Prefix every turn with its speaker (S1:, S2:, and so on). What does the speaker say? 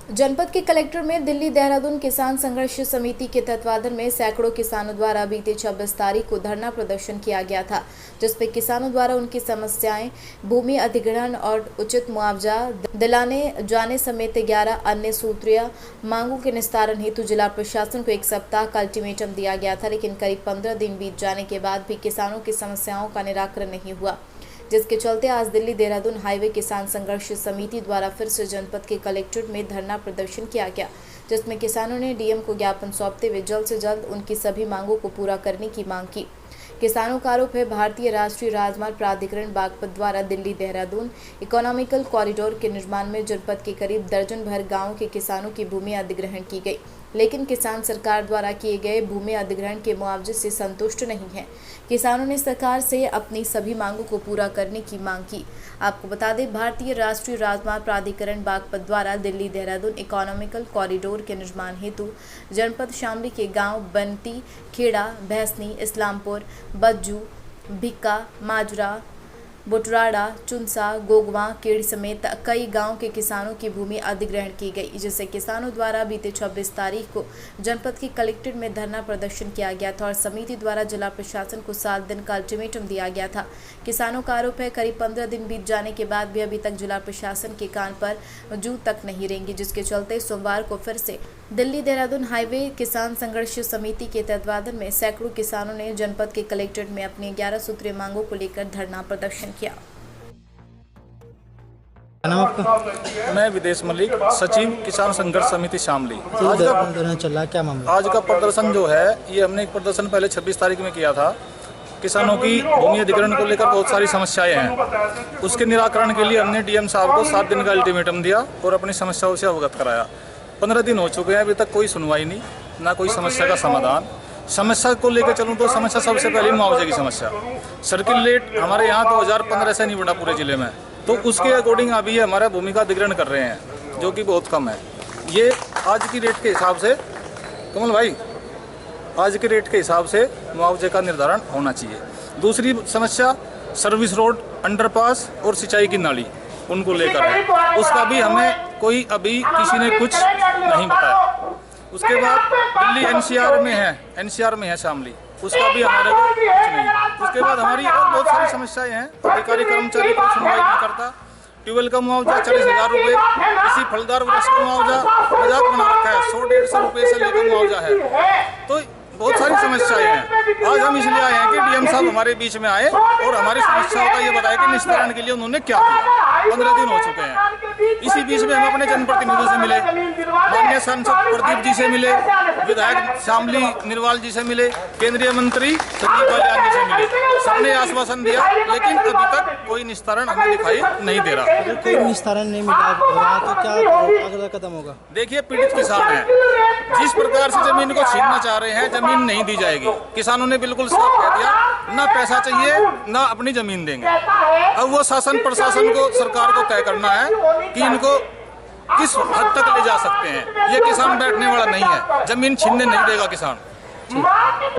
S1: जनपद के कलेक्टर में दिल्ली देहरादून किसान संघर्ष समिति के तत्वाधान में सैकड़ों किसानों द्वारा बीते 26 तारीख को धरना प्रदर्शन किया गया था, जिसमें किसानों द्वारा उनकी समस्याएं, भूमि अधिग्रहण और उचित मुआवजा दिलाने जाने समेत 11 अन्य सूत्रीय मांगों के निस्तारण हेतु जिला प्रशासन को 1 सप्ताह का अल्टीमेटम दिया गया था। लेकिन करीब 15 दिन बीत जाने के बाद भी किसानों की समस्याओं का निराकरण नहीं हुआ, जिसके चलते आज दिल्ली देहरादून हाईवे किसान संघर्ष समिति द्वारा फिर से जनपद के कलेक्ट्रेट में धरना प्रदर्शन किया गया, जिसमें किसानों ने डीएम को ज्ञापन सौंपते हुए जल्द से जल्द उनकी सभी मांगों को पूरा करने की मांग की। किसानों का आरोप है, भारतीय राष्ट्रीय राजमार्ग प्राधिकरण बागपत द्वारा दिल्ली देहरादून इकोनॉमिकल कॉरिडोर के निर्माण में जनपद के करीब दर्जन भर गाँव के किसानों की भूमि अधिग्रहण की गई, लेकिन किसान सरकार द्वारा किए गए भूमि अधिग्रहण के मुआवजे से संतुष्ट नहीं है। किसानों ने सरकार से अपनी सभी मांगों को पूरा करने की मांग की। आपको बता दें, भारतीय राष्ट्रीय राजमार्ग प्राधिकरण बागपत द्वारा दिल्ली देहरादून इकोनॉमिकल कॉरिडोर के निर्माण हेतु जनपद शामली के गांव बनती, खेड़ा, भैंसनी, इस्लामपुर, बज्जू, भिक्का, माजरा, बुटराड़ा, चुनसा, गोगवा, केड़ समेत कई गांव के किसानों की भूमि अधिग्रहण की गई, जिसे किसानों द्वारा बीते 26 तारीख को जनपद के कलेक्ट्रेट में धरना प्रदर्शन किया गया था और समिति द्वारा जिला प्रशासन को 7 दिन का अल्टीमेटम दिया गया था। किसानों का आरोप है, करीब 15 दिन बीत जाने के बाद भी अभी तक जिला प्रशासन के कान पर जू तक नहीं रेंगी, जिसके चलते सोमवार को फिर से दिल्ली देहरादून हाईवे किसान संघर्ष समिति के तत्वाधान में सैकड़ों किसानों ने जनपद के कलेक्ट्रेट में अपनी 11 सूत्रीय मांगों को लेकर धरना प्रदर्शन किया।
S2: मैं विदेश मलिक, सचिव किसान संघर्ष समिति शामली।
S3: आज का प्रदर्शन चल रहा, क्या मामला?
S2: आज का प्रदर्शन जो है, ये हमने एक प्रदर्शन पहले 26 तारीख में किया था। किसानों की भूमि अधिग्रहण को लेकर बहुत सारी समस्याएं हैं, उसके निराकरण के लिए हमने डीएम साहब को 7 दिन का अल्टीमेटम दिया और अपनी समस्याओं से अवगत कराया। 15 दिन हो चुके हैं, अभी तक कोई सुनवाई नहीं, ना कोई समस्या का समाधान। समस्या को लेकर चलूँ तो समस्या सबसे पहले मुआवजे की समस्या। सर्किल रेट हमारे यहाँ 2015 से नहीं बढ़ा पूरे जिले में, तो उसके अकॉर्डिंग अभी हमारा भूमि का अधिग्रहण कर रहे हैं, जो कि बहुत कम है। ये आज की रेट के हिसाब से, कमल भाई, आज के रेट के हिसाब से मुआवजे का निर्धारण होना चाहिए। दूसरी समस्या सर्विस रोड, अंडरपास और सिंचाई की नाली, उनको लेकर है, उसका भी हमें कोई अभी किसी ने कुछ नहीं बताया। उसके बाद दिल्ली एनसीआर में है शामली, उसका भी हमारे को कुछ नहीं। उसके बाद हमारी और बहुत सारी समस्याएं हैं, अधिकारी कर्मचारी को सुनवाई नहीं करता। ट्यूबवेल का मुआवजा 40,000 रुपये, किसी फलदार वृक्ष का मुआवजा मजाक बना रखा है, 100-150 रुपये से लेकर मुआवजा है। तो बहुत सारी समस्याएं हैं। आज हम इसलिए आए हैं कि डीएम साहब हमारे बीच में आए और हमारी समस्याओं का ये बताया कि निस्तारण के लिए उन्होंने क्या किया। 15 दिन हो चुके हैं। इसी बीच में हम अपने जनप्रतिनिधियों से मिले, माननीय सांसद प्रदीप जी से मिले, विधायक शामली निर्वाल जी से मिले, केंद्रीय मंत्री संजीव बालियान जी से मिले। सबने आश्वासन दिया, लेकिन अभी तक कोई निस्तारण हमें दिखाई नहीं दे रहा।
S3: अगर कोई निस्तारण नहीं मिला तो क्या अगला कदम होगा?
S2: देखिए, पीड़ित किसान हैं, जिस प्रकार से जमीन को छीनना चाह रहे हैं, जमीन नहीं दी जाएगी। किसानों ने बिल्कुल साफ कह दिया, ना पैसा चाहिए, ना अपनी जमीन देंगे। अब वो शासन प्रशासन को, सरकार को तय करना है कि इनको किस हद तक ले जा सकते हैं। ये किसान बैठने वाला नहीं है, जमीन छीनने नहीं देगा किसान।